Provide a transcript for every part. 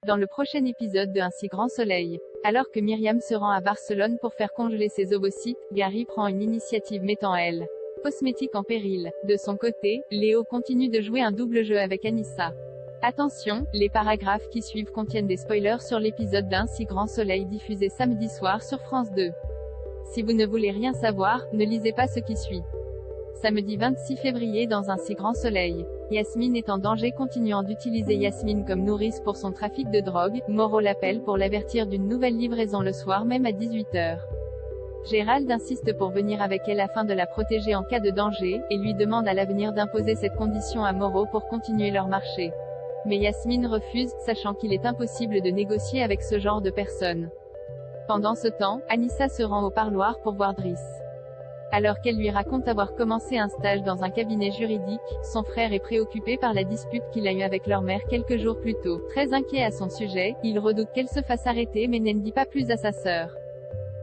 Dans le prochain épisode de Un si grand soleil. Alors que Myriam se rend à Barcelone pour faire congeler ses ovocytes, Gary prend une initiative mettant elle cosmétique en péril. De son côté, Léo continue de jouer un double jeu avec Anissa. Attention, les paragraphes qui suivent contiennent des spoilers sur l'épisode d'Un si grand soleil diffusé samedi soir sur France 2. Si vous ne voulez rien savoir, ne lisez pas ce qui suit. Samedi 26 février dans Un si grand soleil. Yasmine est en danger continuant d'utiliser Yasmine comme nourrice pour son trafic de drogue, Moreau l'appelle pour l'avertir d'une nouvelle livraison le soir même à 18h. Gérald insiste pour venir avec elle afin de la protéger en cas de danger, et lui demande à l'avenir d'imposer cette condition à Moreau pour continuer leur marché. Mais Yasmine refuse, sachant qu'il est impossible de négocier avec ce genre de personnes. Pendant ce temps, Anissa se rend au parloir pour voir Driss. Alors qu'elle lui raconte avoir commencé un stage dans un cabinet juridique, son frère est préoccupé par la dispute qu'il a eue avec leur mère quelques jours plus tôt. Très inquiet à son sujet, il redoute qu'elle se fasse arrêter mais n'en dit pas plus à sa sœur.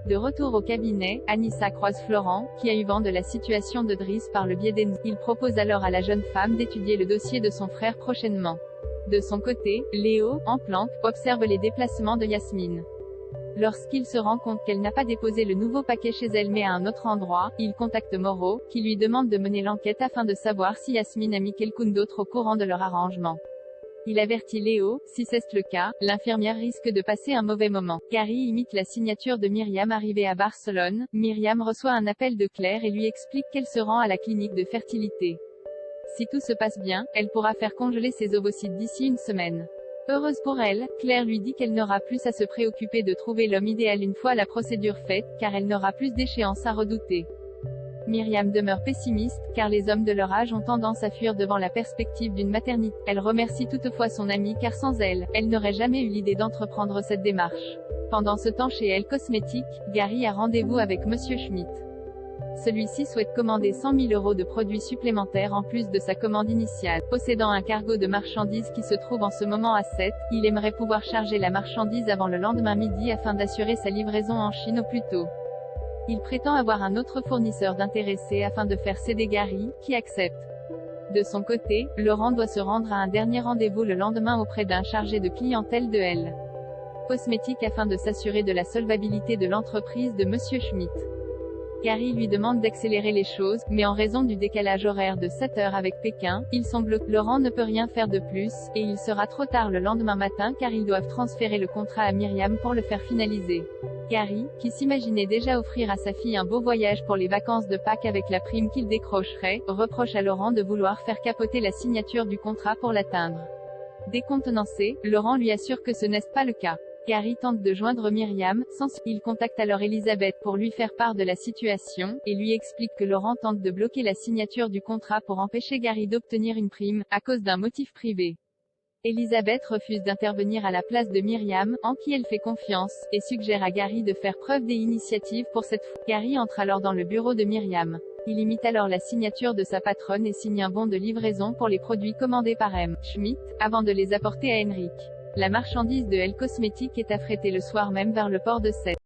De retour au cabinet, Anissa croise Florent, qui a eu vent de la situation de Driss par le biais d'Enzo. Il propose alors à la jeune femme d'étudier le dossier de son frère prochainement. De son côté, Léo, en planque, observe les déplacements de Yasmine. Lorsqu'il se rend compte qu'elle n'a pas déposé le nouveau paquet chez elle mais à un autre endroit, il contacte Moreau, qui lui demande de mener l'enquête afin de savoir si Yasmine a mis quelqu'un d'autre au courant de leur arrangement. Il avertit Léo, si c'est le cas, l'infirmière risque de passer un mauvais moment. Gary imite la signature de Myriam arrivée à Barcelone. Myriam reçoit un appel de Claire et lui explique qu'elle se rend à la clinique de fertilité. Si tout se passe bien, elle pourra faire congeler ses ovocytes d'ici une semaine. Heureuse pour elle, Claire lui dit qu'elle n'aura plus à se préoccuper de trouver l'homme idéal une fois la procédure faite, car elle n'aura plus d'échéance à redouter. Myriam demeure pessimiste, car les hommes de leur âge ont tendance à fuir devant la perspective d'une maternité. Elle remercie toutefois son amie car sans elle, elle n'aurait jamais eu l'idée d'entreprendre cette démarche. Pendant ce temps chez Elle Cosmétique, Gary a rendez-vous avec Monsieur Schmidt. Celui-ci souhaite commander 100 000 € de produits supplémentaires en plus de sa commande initiale. Possédant un cargo de marchandises qui se trouve en ce moment à 7, il aimerait pouvoir charger la marchandise avant le lendemain midi afin d'assurer sa livraison en Chine au plus tôt. Il prétend avoir un autre fournisseur d'intéressés afin de faire céder Gary, qui accepte. De son côté, Laurent doit se rendre à un dernier rendez-vous le lendemain auprès d'un chargé de clientèle de Elle Cosmétique afin de s'assurer de la solvabilité de l'entreprise de Monsieur Schmidt. Gary lui demande d'accélérer les choses, mais en raison du décalage horaire de 7 heures avec Pékin, ils sont bloqués. Laurent ne peut rien faire de plus, et il sera trop tard le lendemain matin car ils doivent transférer le contrat à Myriam pour le faire finaliser. Gary, qui s'imaginait déjà offrir à sa fille un beau voyage pour les vacances de Pâques avec la prime qu'il décrocherait, reproche à Laurent de vouloir faire capoter la signature du contrat pour l'atteindre. Décontenancé, Laurent lui assure que ce n'est pas le cas. Gary tente de joindre Myriam, sans succès. Il contacte alors Elisabeth pour lui faire part de la situation, et lui explique que Laurent tente de bloquer la signature du contrat pour empêcher Gary d'obtenir une prime, à cause d'un motif privé. Elisabeth refuse d'intervenir à la place de Myriam, en qui elle fait confiance, et suggère à Gary de faire preuve d'initiative pour cette fois. Gary entre alors dans le bureau de Myriam. Il imite alors la signature de sa patronne et signe un bon de livraison pour les produits commandés par M. Schmidt, avant de les apporter à Henrik. La marchandise de Elle Cosmétique est affrétée le soir même vers le port de Sète.